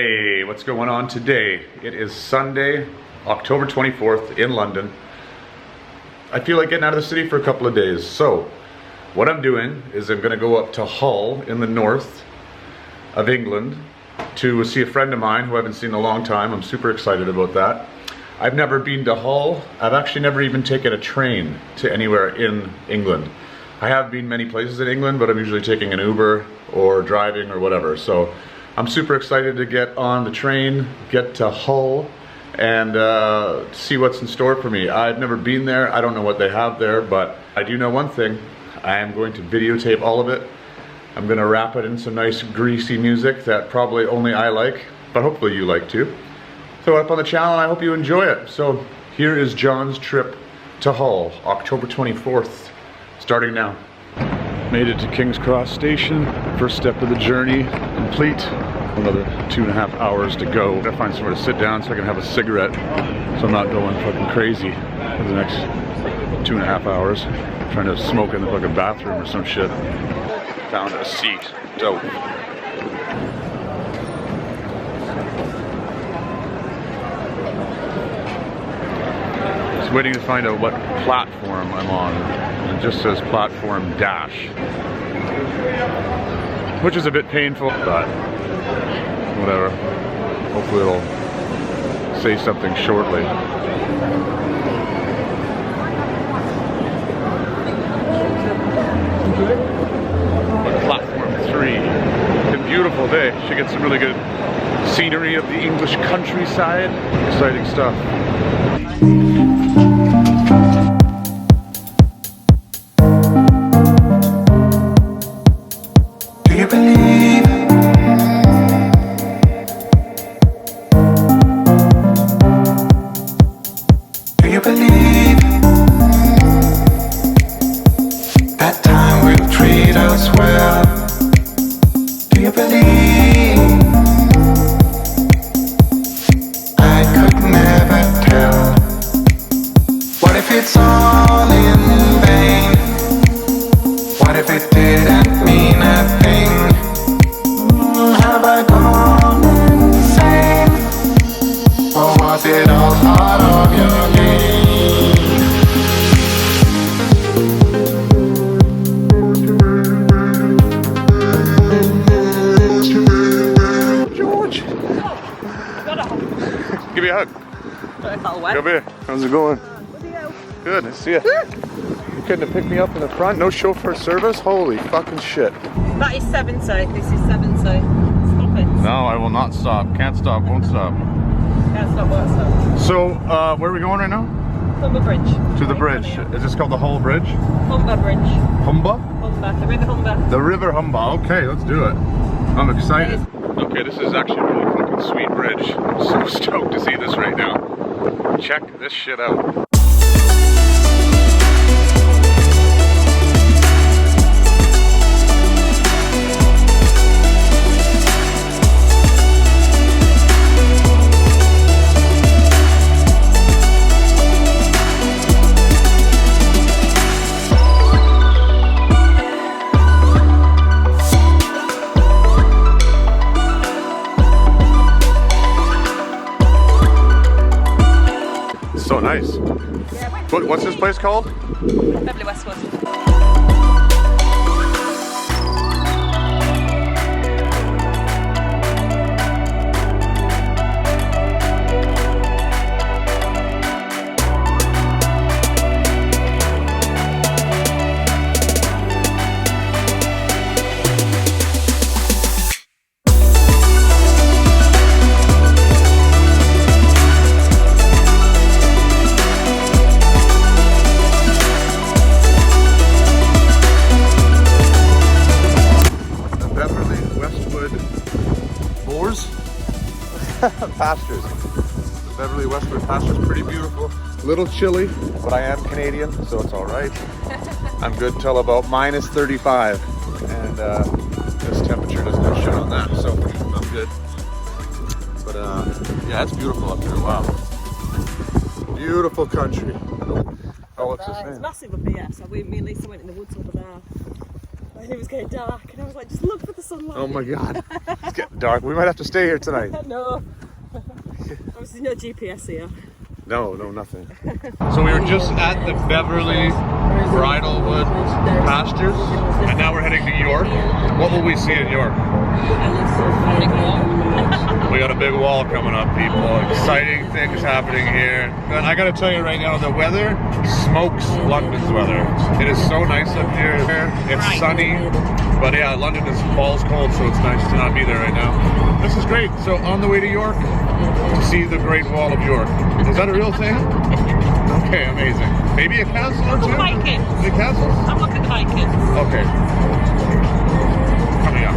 Hey, what's going on today? It is Sunday, October 24th in London. I feel like getting out of the city for a couple of days. So, what I'm doing is I'm gonna go up to Hull in the north of England to see a friend of mine who I haven't seen in a long time. I'm super excited about that. I've never been to Hull. I've actually never even taken a train to anywhere in England. I have been many places in England, but I'm usually taking an Uber or driving or whatever. So I'm super excited to get on the train, get to Hull, and see what's in store for me. I've never been there. I don't know what they have there, but I do know one thing. I am going to videotape all of it. I'm going to wrap it in some nice greasy music that probably only I like, but hopefully you like too. Throw it up on the channel and I hope you enjoy it. So here is John's trip to Hull, October 24th, starting now. Made it to King's Cross Station. First step of the journey complete. Another 2.5 hours to go. Gotta find somewhere to sit down so I can have a cigarette so I'm not going fucking crazy for the next 2.5 hours. Trying to smoke in the fucking bathroom or some shit. Found a seat. Dope. Just waiting to find out what platform I'm on. It just says platform dash, which is a bit painful, but whatever. Hopefully it'll say something shortly. Platform 3. It's a beautiful day. Should get some really good scenery of the English countryside. Exciting stuff. It's all in vain. What if it didn't mean a thing? Have I gone insane? Or was it all part of your game? George! Give me a hug. Come here. How's it going? Good, I see you. You couldn't have picked me up in the front? No chauffeur service? Holy fucking shit. That is 70. This is 70. Stop it. No, I will not stop. Can't stop, won't stop. Can't stop, won't stop. So, where are we going right now? Humber Bridge. To the bridge. Is this called the Hull Bridge? Humber Bridge. Humber? Humber. The River Humber. The River Humber. Okay, let's do it. I'm excited. Okay, this is actually a really fucking sweet bridge. I'm so stoked to see this right now. Check this shit out. So nice. What's this place called? Beverly Westwood. Pastures. The Beverly Westwood Pastures, pretty beautiful. A little chilly, but I am Canadian, so it's all right. I'm good till about -35, and this temperature doesn't have shit on that, so I'm good. But yeah, it's beautiful up here. Wow, beautiful country. Oh, what's his name? It's massive up here, so me and Lisa went in the woods over there. And it was getting dark, and I was like, just look for the sunlight. Oh my god. It's getting dark. We might have to stay here tonight. No. Obviously no GPS here. No, nothing. So we were just at the Beverly Bridalwood pastures, and now we're heading to York. What will we see in York? Big wall. We got a big wall coming up, people. Exciting things happening here. And I gotta tell you right now, the weather smokes London's weather. It is so nice up here. It's sunny, but yeah, London is balls cold, so it's nice to not be there right now. This is great. So on the way to York to see the Great Wall of York. Is that a real thing? Okay, amazing. Maybe a castle or two? Vikings. The castles? I'm looking at Vikings. Okay. Coming up.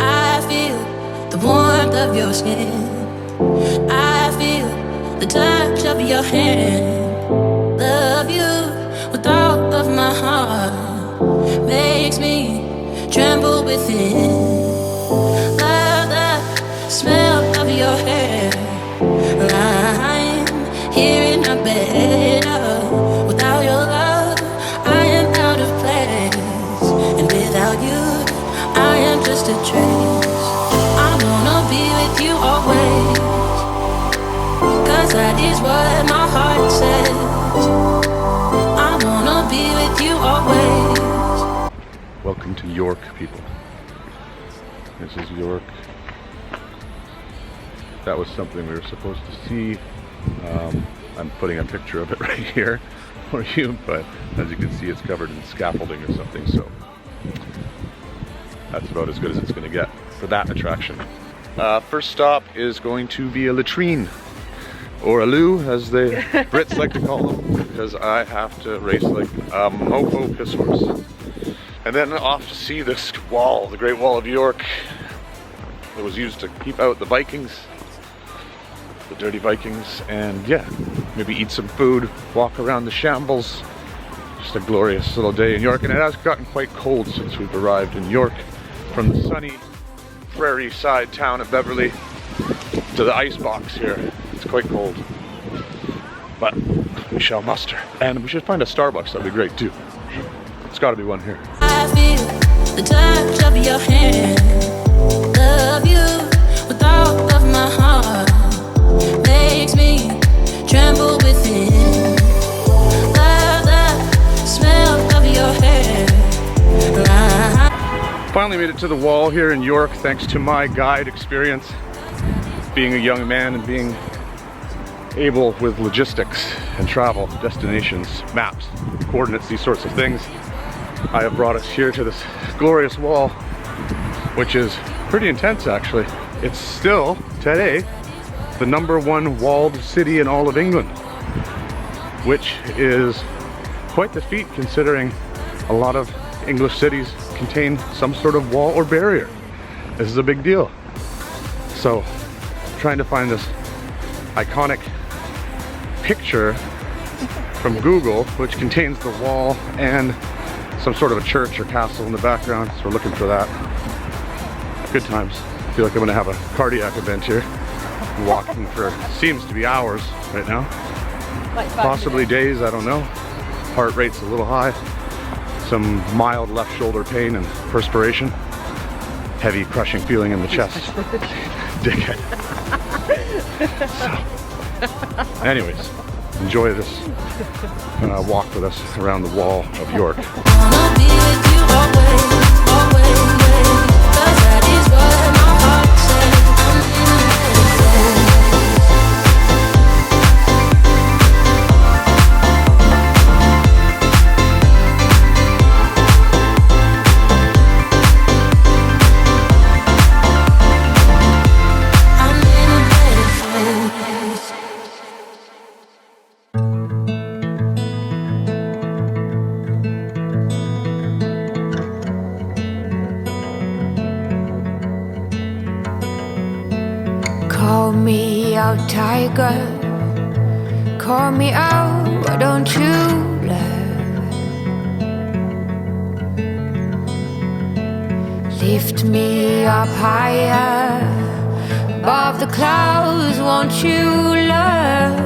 I feel the warmth of your skin. I feel the touch of your hand. Love you with all of my heart. Makes me tremble within. Love the smell of your hair. I'm here in my bed. Without your love, I am out of place. And without you, I am just a trace. I wanna be with you always, 'cause that is what my heart says. I wanna be with you always. Welcome to York, people. This is York. That was something we were supposed to see. I'm putting a picture of it right here for you, but as you can see, it's covered in scaffolding or something, so that's about as good as it's going to get for that attraction. First stop is going to be a latrine, or a loo, as the Brits like to call them, because I have to race like a mofo piss horse. And then off to see this wall, the Great Wall of York. It was used to keep out the Vikings, the dirty Vikings, and yeah, maybe eat some food, walk around the shambles. Just a glorious little day in York, and it has gotten quite cold since we've arrived in York. From the sunny prairie side town of Beverly to the ice box here, it's quite cold. But we shall muster. And we should find a Starbucks, that'd be great too. It's gotta be one here. I feel the touch of your hand. Love you with all of my heart. Makes me tremble within. Love the smell of your hair. Finally made it to the wall here in York thanks to my guide experience. Being a young man and being able with logistics and travel, destinations, maps, coordinates, these sorts of things. I have brought us here to this glorious wall, which is pretty intense actually. It's still, today, the #1 walled city in all of England, which is quite the feat considering a lot of English cities contain some sort of wall or barrier. This is a big deal. So, trying to find this iconic picture from Google, which contains the wall and some sort of a church or castle in the background, so we're looking for that. Good times. I feel like I'm gonna have a cardiac event here. Walking for, seems to be hours right now. Like 5 Possibly minutes. days, I don't know. Heart rate's a little high. Some mild left shoulder pain and perspiration. Heavy crushing feeling in the chest. Dickhead. So, anyways, enjoy this walk with us around the wall of York. Wanna be with you always, always, 'cause that is what my heart says. I'm in a better place. Call me out, tiger. Call me out, why don't you love? Lift me up higher above the clouds, won't you love?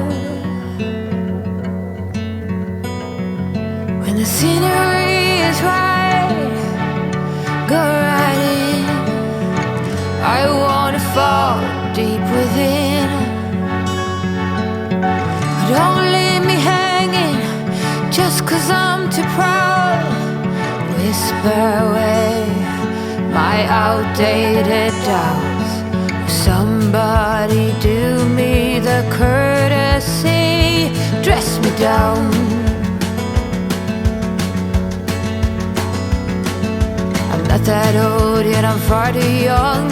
When the scenery is right away my outdated doubts. Somebody do me the courtesy, dress me down. I'm not that old yet, I'm far too young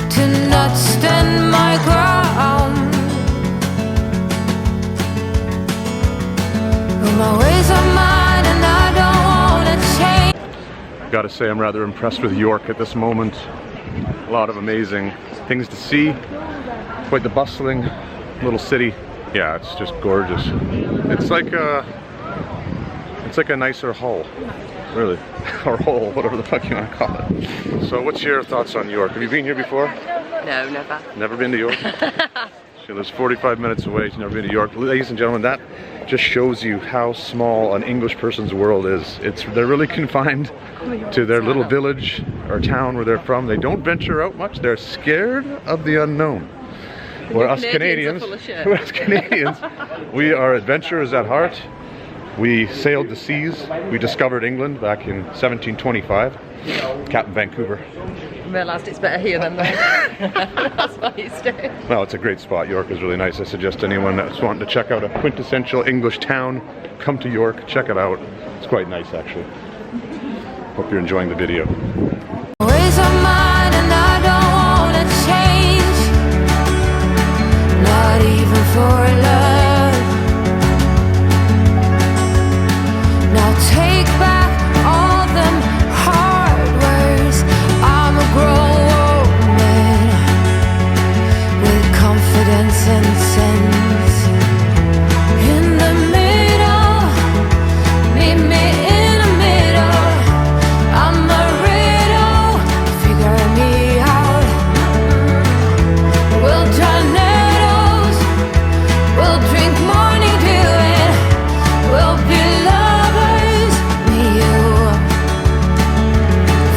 to not stand my ground. But my ways are mine and I don't wanna change. Gotta say, I'm rather impressed with York at this moment. A lot of amazing things to see. Quite the bustling little city. Yeah, it's just gorgeous. It's like a nicer Hull, really, or Hull, whatever the fuck you want to call it. So, what's your thoughts on York? Have you been here before? No, never. Never been to York? She lives 45 minutes away. She's never been to York. Ladies and gentlemen, that just shows you how small an English person's world is. They're really confined to their little village or town where they're from. They don't venture out much. They're scared of the unknown. Where us Canadians, we are adventurers at heart. We sailed the seas. We discovered England back in 1725. Captain Vancouver. Realised it's better here than there. That's why you stay. Well, it's a great spot. York is really nice. I suggest anyone that's wanting to check out a quintessential English town, come to York, check it out. It's quite nice, actually. Hope you're enjoying the video. Ways are mine and I don't wanna change, not even for love. Now take back all them hard words. I'm a grown woman with confidence and sense. In the middle, meet me in the middle. I'm a riddle, figure me out. We'll try nettles, we'll drink morning dew, and we'll be lovers, me you.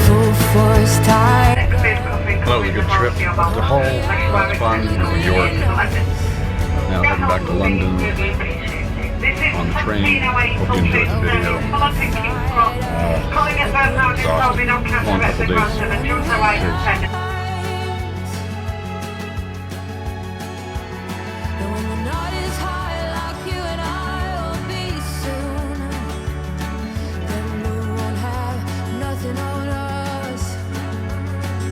Full force tide. That was a good trip to Hull. That was fun. New York. Now heading back to London on the train. Hope you enjoyed the video. Exhausted. Long couple days. Cheers.